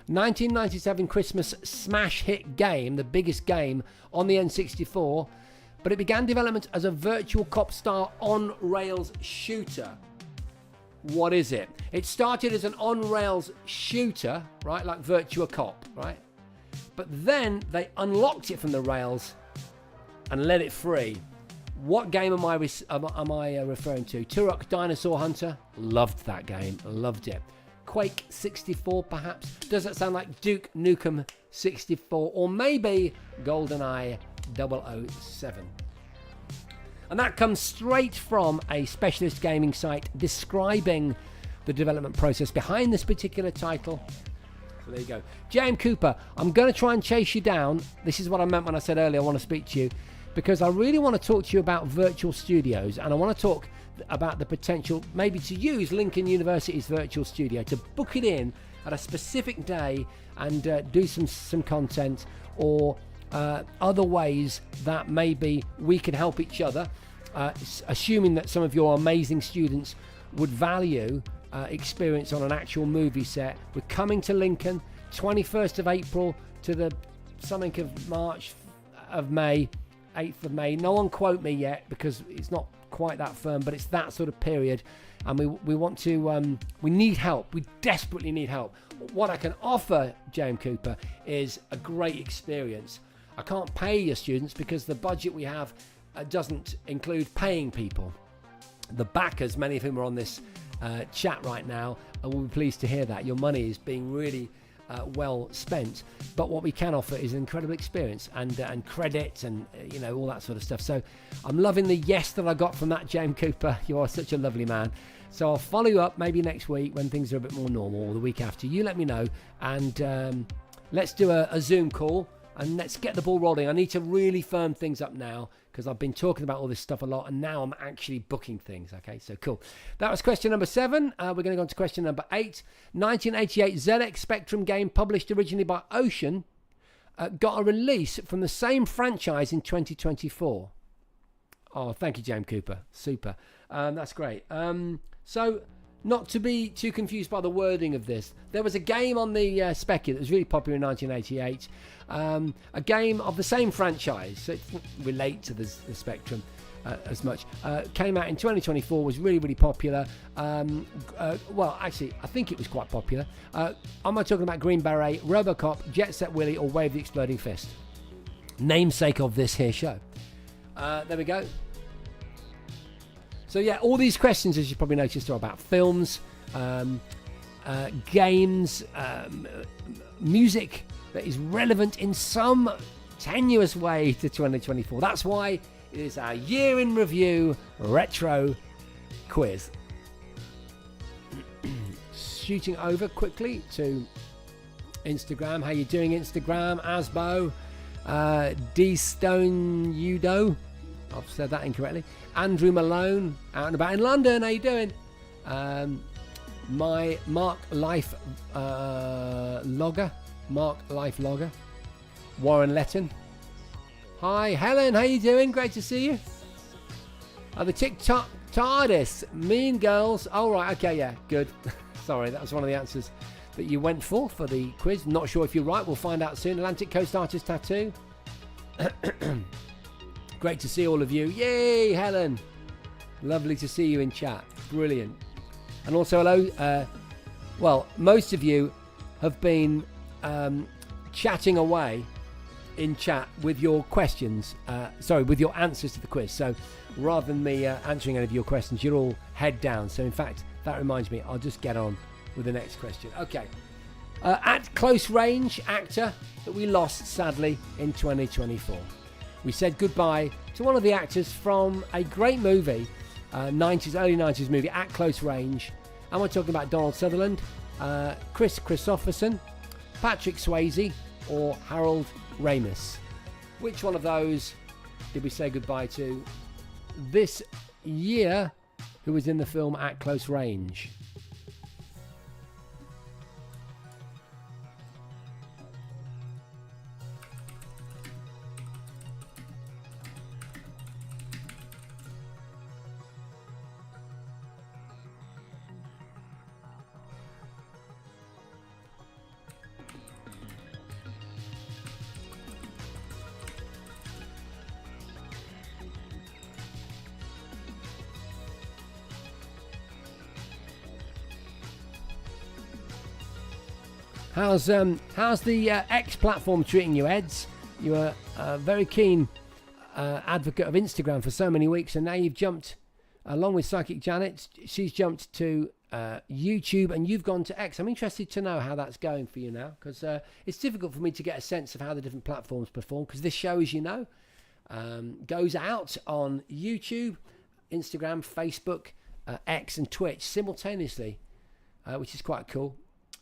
1997 Christmas smash hit game, the biggest game on the N64, but it began development as a virtual cop style on-rails shooter. What is it? It started as an on-rails shooter, right, like Virtua Cop, right? But then they unlocked it from the rails and let it free. What game am I referring to? Turok Dinosaur Hunter? Loved that game. Loved it. Quake 64, perhaps? Does that sound like Duke Nukem 64? Or maybe GoldenEye 007? And that comes straight from a specialist gaming site describing the development process behind this particular title. So there you go. James Cooper, I'm going to try and chase you down. This is what I meant when I said earlier I want to speak to you, because I really want to talk to you about virtual studios, and I want to talk about the potential maybe to use Lincoln University's virtual studio, to book it in at a specific day and do some content, or other ways that maybe we can help each other, assuming that some of your amazing students would value experience on an actual movie set. We're coming to Lincoln 21st of April to the something of March of May, 8th of May. No one quote me yet because it's not quite that firm, but it's that sort of period, and we want to we need help. We desperately need help. What I can offer, James Cooper, is a great experience. I can't pay your students because the budget we have doesn't include paying people. The backers, many of whom are on this chat right now, will be pleased to hear that your money is being really well spent. But what we can offer is an incredible experience and credit and all that sort of stuff. So I'm loving the yes that I got from that, James Cooper. You are such a lovely man. So I'll follow you up maybe next week when things are a bit more normal, or the week after. You let me know, and let's do a Zoom call and let's get the ball rolling. I need to really firm things up now because I've been talking about all this stuff a lot, and now I'm actually booking things. Okay, so cool. That was question number 7. We're going to go on to question number 8. 1988 ZX Spectrum game, published originally by Ocean, got a release from the same franchise in 2024. Oh, thank you, James Cooper. Super. That's great. So, not to be too confused by the wording of this, there was a game on the Speccy that was really popular in 1988. A game of the same franchise, so it doesn't relate to the Spectrum as much. Came out in 2024, was really, really popular. Well, actually, I think it was quite popular. Am I talking about Green Beret, Robocop, Jet Set Willy, or Way of the Exploding Fist? Namesake of this here show. There we go. So yeah, all these questions, as you probably noticed, are about films, games, music that is relevant in some tenuous way to 2024. That's why it is our year in review retro quiz. Shooting over quickly to Instagram. How you doing, Instagram? Asbo, D Stone Udo. I've said that incorrectly. Andrew Malone, out and about in London. How you doing? My Mark Life Logger. Warren Letton. Hi, Helen. How you doing? Great to see you. The TikTok TARDIS. Mean Girls. Oh, right. Okay, yeah. Good. Sorry, that was one of the answers that you went for the quiz. Not sure if you're right. We'll find out soon. Atlantic Coast Artist Tattoo. Great to see all of you. Yay, Helen. Lovely to see you in chat. Brilliant. And also hello. Well, most of you have been chatting away in chat with your questions. With your answers to the quiz. So rather than me answering any of your questions, you're all head down. So in fact, that reminds me, I'll just get on with the next question. Okay. At close range actor that we lost, sadly, in 2024. we said goodbye to one of the actors from a great movie, early 90s movie, At Close Range. And we're talking about Donald Sutherland, Chris Christopherson, Patrick Swayze, or Harold Ramis. Which one of those did we say goodbye to this year, who was in the film At Close Range? How's the X platform treating you, Eds? You were a very keen advocate of Instagram for so many weeks, and now you've jumped, along with Psychic Janet, she's jumped to YouTube, and you've gone to X. I'm interested to know how that's going for you now, because it's difficult for me to get a sense of how the different platforms perform, because this show, as you know, goes out on YouTube, Instagram, Facebook, X, and Twitch simultaneously, which is quite cool.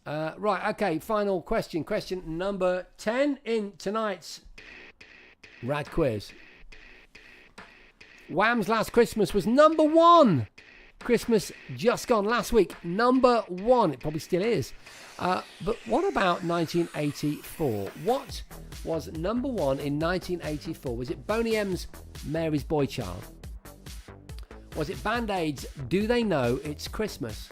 Right, okay, final question. Question number 10 in tonight's Rad Quiz. Wham's Last Christmas was number 1. Christmas just gone last week, number 1. It probably still is. But what about 1984? What was number 1 in 1984? Was it Boney M's Mary's Boy Child? Was it Band-Aid's Do They Know It's Christmas?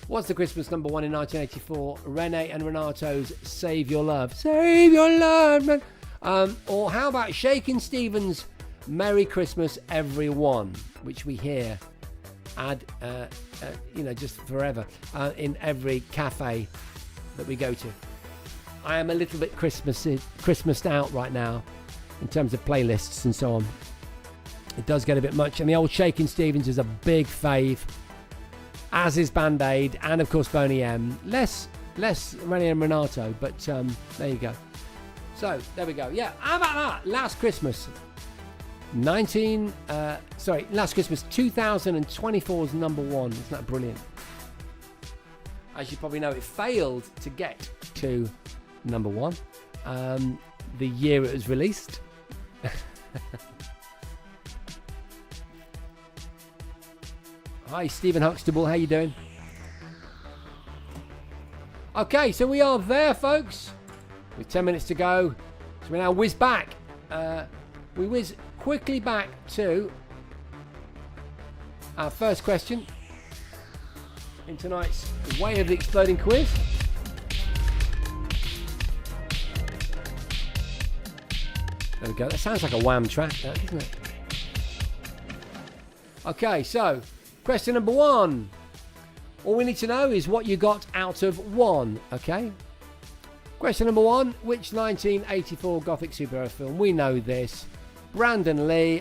What's the Christmas number 1 in 1984? Rene and Renato's Save Your Love. Save Your Love, man. Or how about Shakin' Stevens' Merry Christmas Everyone, which we hear just forever in every cafe that we go to. I am a little bit Christmased out right now in terms of playlists and so on. It does get a bit much, and the old Shakin' Stevens is a big fave, as is Band-Aid, and of course Boney M. Less Rene and Renato, but there you go. So there we go. Yeah, how about that? Last Christmas 2024's number 1. Isn't that brilliant? As you probably know, it failed to get to number 1 the year it was released. Hi, Stephen Huxtable. How you doing? Okay, so we are there, folks. With 10 minutes to go. So we now whiz back. We whiz quickly back to our first question in tonight's Way of the Exploding quiz. There we go. That sounds like a Wham track, doesn't it? Okay, so question number 1. All we need to know is what you got out of 1, okay? Question number 1. Which 1984 Gothic superhero film? We know this. Brandon Lee.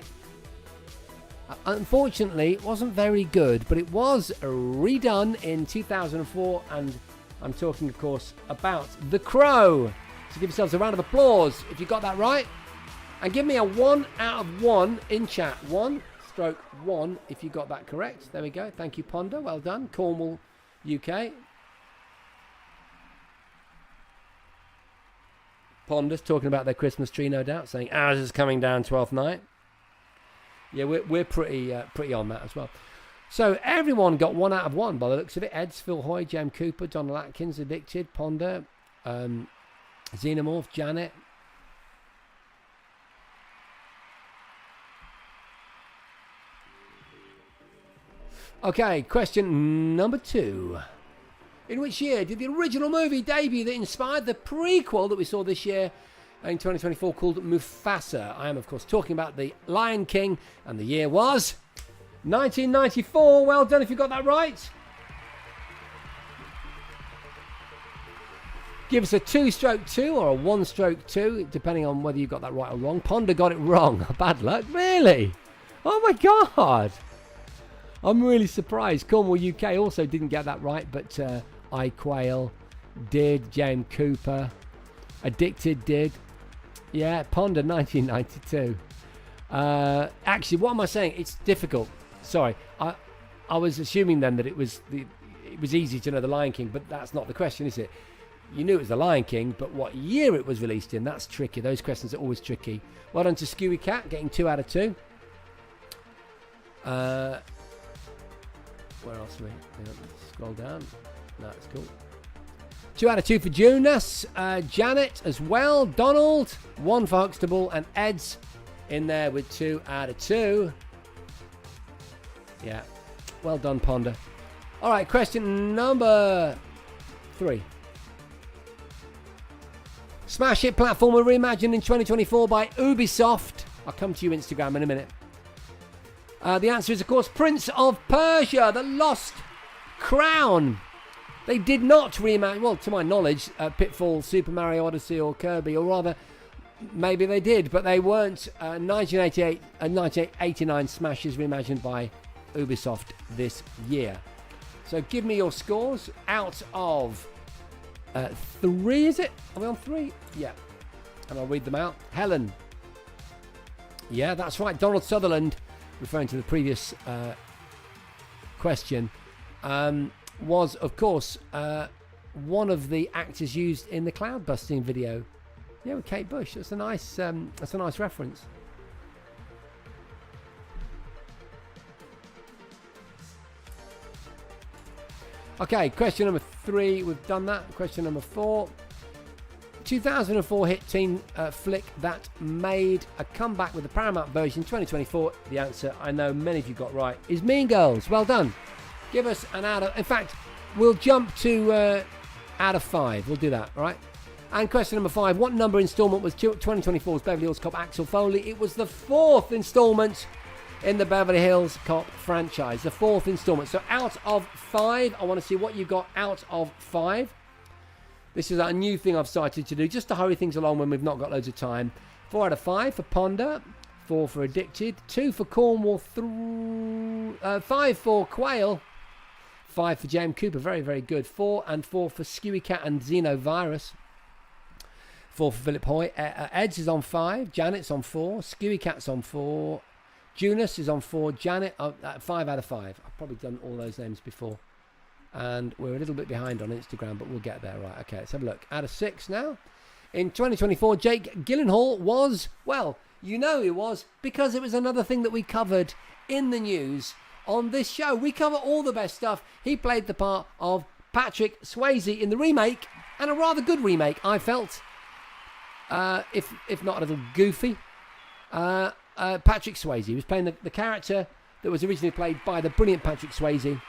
Unfortunately, it wasn't very good, but it was redone in 2004, and I'm talking, of course, about The Crow. So give yourselves a round of applause if you got that right. And give me a 1 out of 1 in chat. 1/1 if you got that correct. There we go. Thank you, Ponder. Well done. Cornwall, UK. Ponder's talking about their Christmas tree, no doubt, saying ours is coming down 12th night. Yeah, we're pretty on that as well. So everyone got 1 out of 1 by the looks of it. Eds, Phil Hoy, Jem Cooper, Donald Atkins, Addicted, Ponder, Xenomorph, Janet. Okay, question number 2. In which year did the original movie debut that inspired the prequel that we saw this year in 2024 called Mufasa? I am, of course, talking about The Lion King, and the year was 1994. Well done if you got that right. Give us a 2-2 or a 1-2, depending on whether you got that right or wrong. Ponder got it wrong. Bad luck. Really? Oh my God. I'm really surprised. Cornwall, UK also didn't get that right, but I Quail did. James Cooper. Addicted did. Yeah, Ponda 1992. Actually, what am I saying? It's difficult. Sorry, I was assuming then that it was easy to know The Lion King, but that's not the question, is it? You knew it was The Lion King, but what year it was released in, that's tricky. Those questions are always tricky. Well done to Skewy Cat, getting 2 out of 2. Where else are we? Scroll down. No, that's cool. 2 out of 2 for Jonas. Janet as well. Donald, 1 for Huxtable, and Ed's in there with 2 out of 2. Yeah. Well done, Ponder. All right, question number 3. Smash hit platformer reimagined in 2024 by Ubisoft. I'll come to you, Instagram, in a minute. The answer is, of course, Prince of Persia, The Lost Crown. They did not reimagine, well, to my knowledge, Pitfall, Super Mario Odyssey, or Kirby, or rather, maybe they did, but they weren't 1988 and 1989 smashes reimagined by Ubisoft this year. So give me your scores out of 3, is it? Are we on 3? Yeah. And I'll read them out. Helen. Yeah, that's right. Donald Sutherland, referring to the previous question, was, of course, one of the actors used in the cloud busting video. Yeah, with Kate Bush. That's a nice reference. Okay, question number 3. We've done that. Question number 4. 2004 hit teen flick that made a comeback with the Paramount version 2024. The answer, I know many of you got right, is Mean Girls. Well done. Give us an out of... In fact, we'll jump to out of 5. We'll do that, all right? And question number 5. What number installment was 2024's Beverly Hills Cop Axel Foley? It was the 4th installment in the Beverly Hills Cop franchise. The 4th installment. So out of 5, I want to see what you got out of 5. This is a new thing I've started to do, just to hurry things along when we've not got loads of time. 4 out of 5 for Ponder. 4 for Addicted. 2 for Cornwall. 5 for Quail. 5 for James Cooper. Very, very good. 4 and 4 for Skewy Cat and Xenovirus. 4 for Philip Hoy. Eds is on 5. Janet's on 4. Skewy Cat's on 4. Jonas is on 4. Janet, 5 out of 5. I've probably done all those names before. And we're a little bit behind on Instagram, but we'll get there. Right, okay, let's have a look. Out of 6 now. In 2024, Jake Gyllenhaal was, well, you know he was, because it was another thing that we covered in the news on this show. We cover all the best stuff. He played the part of Patrick Swayze in the remake, and a rather good remake, I felt. If not a little goofy. Patrick Swayze. He was playing the character that was originally played by the brilliant Patrick Swayze.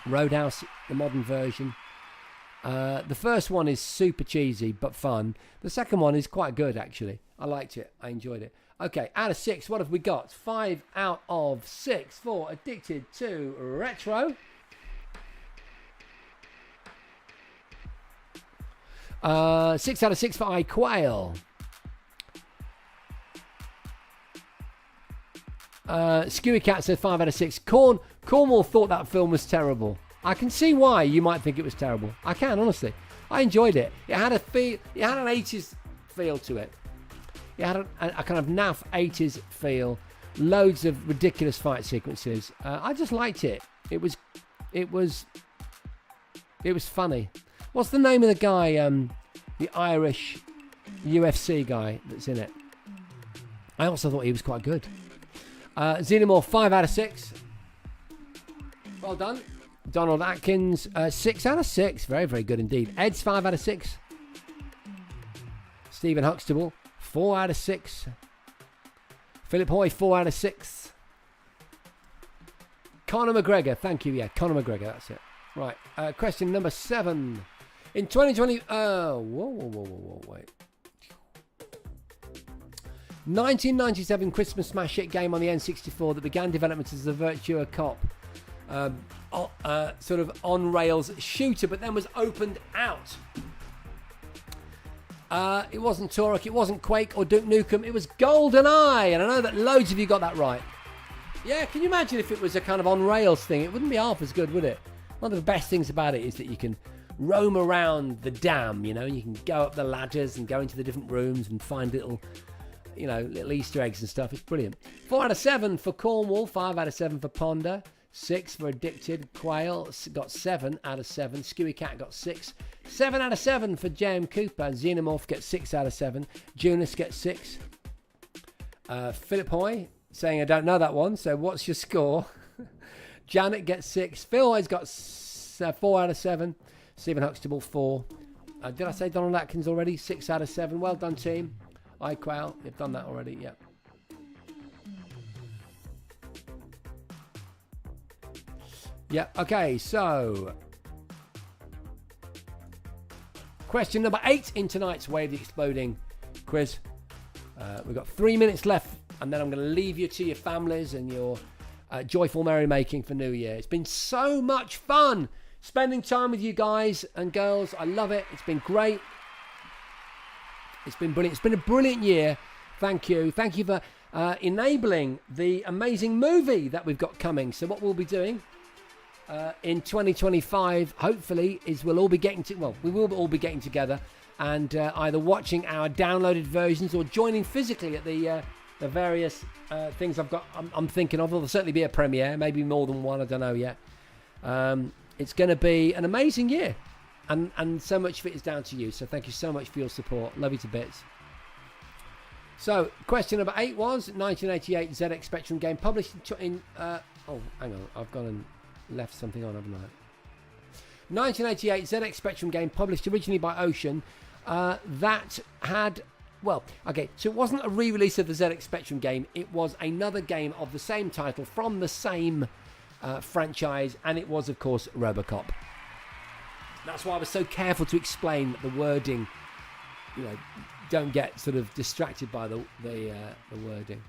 Roadhouse, the modern version. The first one is super cheesy but fun. The second one is quite good, actually. I liked it. I enjoyed it. Okay, out of 6, what have we got? 5 out of 6 for Addicted to Retro. 6 out of 6 for iQuail. Skewy Cat said 5 out of 6. Cornwall thought that film was terrible. I can see why you might think it was terrible. I can, honestly. I enjoyed it. It had an 80s feel to it. It had a kind of naff 80s feel. Loads of ridiculous fight sequences. I just liked it. It was funny. What's the name of the guy? The Irish UFC guy that's in it. I also thought he was quite good. Xenomorph, 5 out of 6. Well done. Donald Atkins, 6 out of 6. Very, very good indeed. Ed's 5 out of 6. Stephen Huxtable, 4 out of 6. Philip Hoy, 4 out of 6. Conor McGregor, thank you. Yeah, Conor McGregor, that's it. Right, question number 7. In 2020... whoa, wait. 1997 Christmas smash hit game on the N64 that began development as the Virtua Cop sort of on-rails shooter, but then was opened out. It wasn't Turok, it wasn't Quake or Duke Nukem, it was GoldenEye, and I know that loads of you got that right. Yeah, can you imagine if it was a kind of on-rails thing? It wouldn't be half as good, would it? One of the best things about it is that you can roam around the dam, you know, and you can go up the ladders and go into the different rooms and find little Easter eggs and stuff. It's brilliant. 4 out of 7 for Cornwall, 5 out of 7 for Ponder, 6 for Addicted. Quail got 7 out of 7. Skewy Cat got 6. 7 out of 7 for J.M. Cooper. Xenomorph gets 6 out of 7. Junus gets 6. Philip Hoy saying, I don't know that one, so what's your score? Janet gets 6. Phil Hoy's got 4 out of 7. Stephen Huxtable, 4. Did I say Donald Atkins already? 6 out of 7. Well done, team. iQual, you've done that already, yeah. Yeah, okay, so question number 8 in tonight's Way of the Exploding quiz. We've got 3 minutes left, and then I'm going to leave you to your families and your joyful merrymaking for New Year. It's been so much fun spending time with you guys and girls. I love it. It's been great. It's been brilliant. It's been a brilliant year. Thank you. Thank you for enabling the amazing movie that we've got coming. So what we'll be doing in 2025, hopefully, is we will all be getting together and either watching our downloaded versions or joining physically at the various things I'm thinking of. There'll certainly be a premiere, maybe more than one. I don't know yet. It's going to be an amazing year. And so much of it is down to you. So thank you so much for your support. Love you to bits. So question number 8 was 1988 ZX Spectrum game published in hang on, I've gone and left something on, haven't I? 1988 ZX Spectrum game published originally by Ocean that had, so it wasn't a re-release of the ZX Spectrum game. It was another game of the same title from the same franchise, and it was, of course, Robocop. That's why I was so careful to explain the wording. Don't get sort of distracted by the wording.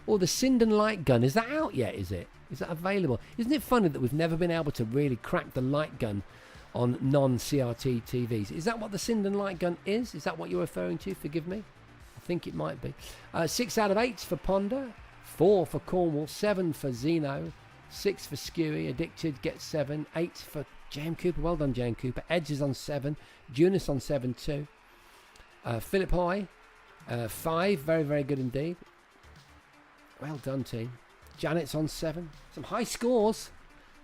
Or the Sinden light gun. Is that out yet, is it? Is that available? Isn't it funny that we've never been able to really crack the light gun on non-CRT TVs? Is that what the Sinden light gun is? Is that what you're referring to? Forgive me. I think it might be. 6 out of 8 for Ponder. 4 for Cornwall. 7 for Xeno. 6 for Skewy. Addicted gets 7. 8 for J.M. Cooper. Well done, J.M. Cooper. Edge is on 7. Junus on 7 too. Philip Hoy. 5. Very, very good indeed. Well done, team. Janet's on 7. Some high scores.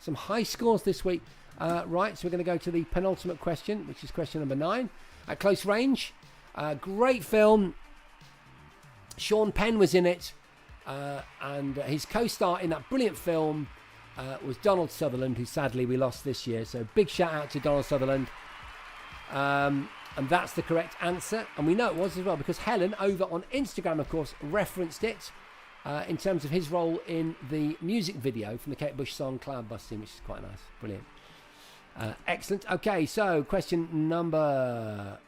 Some high scores this week. Right, so we're going to go to the penultimate question, which is question number 9. At Close Range. Great film. Sean Penn was in it. And his co-star in that brilliant film was Donald Sutherland, who sadly we lost this year. So big shout out to Donald Sutherland. And that's the correct answer. And we know it was as well because Helen over on Instagram, of course, referenced it in terms of his role in the music video from the Kate Bush song Cloud Busting, which is quite nice. Brilliant. Excellent. Okay, so question number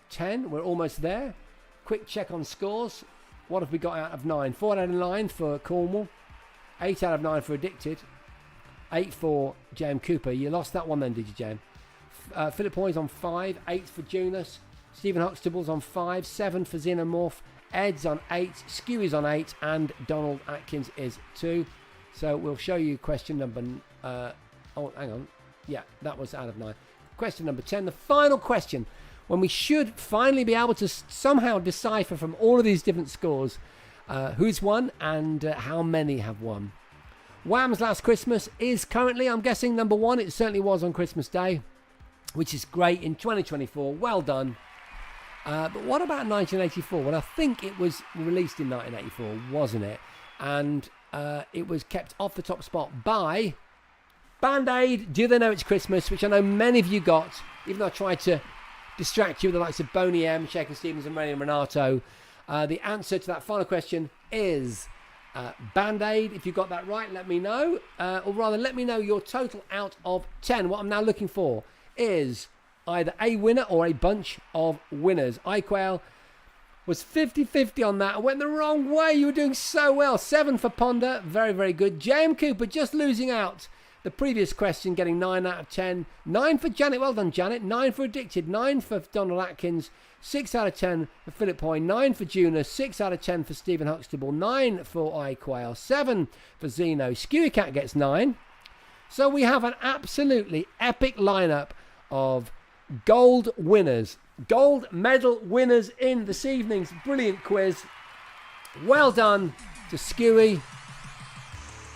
10. We're almost there. Quick check on scores. What have we got out of 9? 4 out of 9 for Cornwall. 8 out of 9 for Addicted. 8 for J.M. Cooper. You lost that one then, did you, J.M.? Philip Hoy's on 5. 8 for Junus. Stephen Huxtable's on 5. 7 for Xenomorph. Ed's on 8. Skewy's on 8. And Donald Atkins is 2. So we'll show you question number... hang on. Yeah, that was out of 9. Question number 10. The final question. When we should finally be able to somehow decipher from all of these different scores who's won and how many have won. Wham's Last Christmas is currently, I'm guessing, number 1. It certainly was on Christmas Day, which is great in 2024. Well done. But what about 1984? Well, I think it was released in 1984, wasn't it? And it was kept off the top spot by Band-Aid, Do They Know It's Christmas, which I know many of you got, even though I tried to distract you with the likes of Boney M, Shakin' Stevens and Ray and Renato. The answer to that final question is Band-Aid. If you got that right, let me know. Or rather, let me know your total out of 10. What I'm now looking for is either a winner or a bunch of winners. iQuail was 50-50 on that. I went the wrong way. You were doing so well. 7 for Ponder. Very, very good. J.M. Cooper just losing out. The previous question getting 9 out of 10. 9 for Janet. Well done, Janet. 9 for Addicted. 9 for Donald Atkins. 6 out of 10 for Philip Hoy. 9 for Junus. 6 out of 10 for Stephen Huxtable. 9 for iQuail. 7 for Xeno. Skewy Cat gets 9. So we have an absolutely epic lineup of gold winners. Gold medal winners in this evening's brilliant quiz. Well done to Skewy.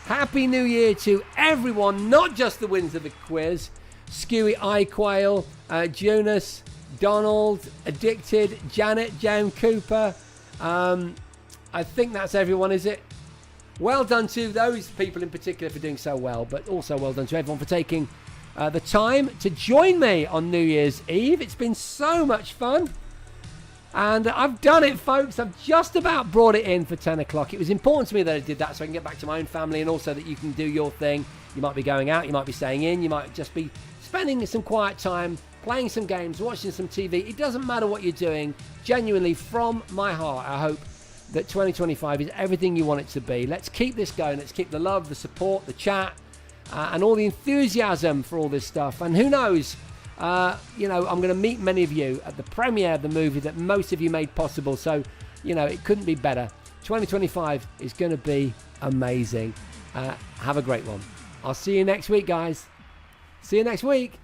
Happy New Year to everyone, not just the winners of the quiz. Skewy Iquail, Jonas, Donald, Addicted, Janet, Jan Cooper. I think that's everyone, is it? Well done to those people in particular for doing so well, but also well done to everyone for taking the time to join me on New Year's Eve. It's been so much fun. And I've done it, folks. I've just about brought it in for 10 o'clock. It was important to me that I did that so I can get back to my own family, and also that you can do your thing. You might be going out, you might be staying in, you might just be spending some quiet time, playing some games, watching some TV. It doesn't matter what you're doing. Genuinely, from my heart, I hope that 2025 is everything you want it to be. Let's keep this going. Let's keep the love, the support, the chat, and all the enthusiasm for all this stuff. And who knows, I'm going to meet many of you at the premiere of the movie that most of you made possible. So, it couldn't be better. 2025 is going to be amazing. Have a great one. I'll see you next week, guys. See you next week.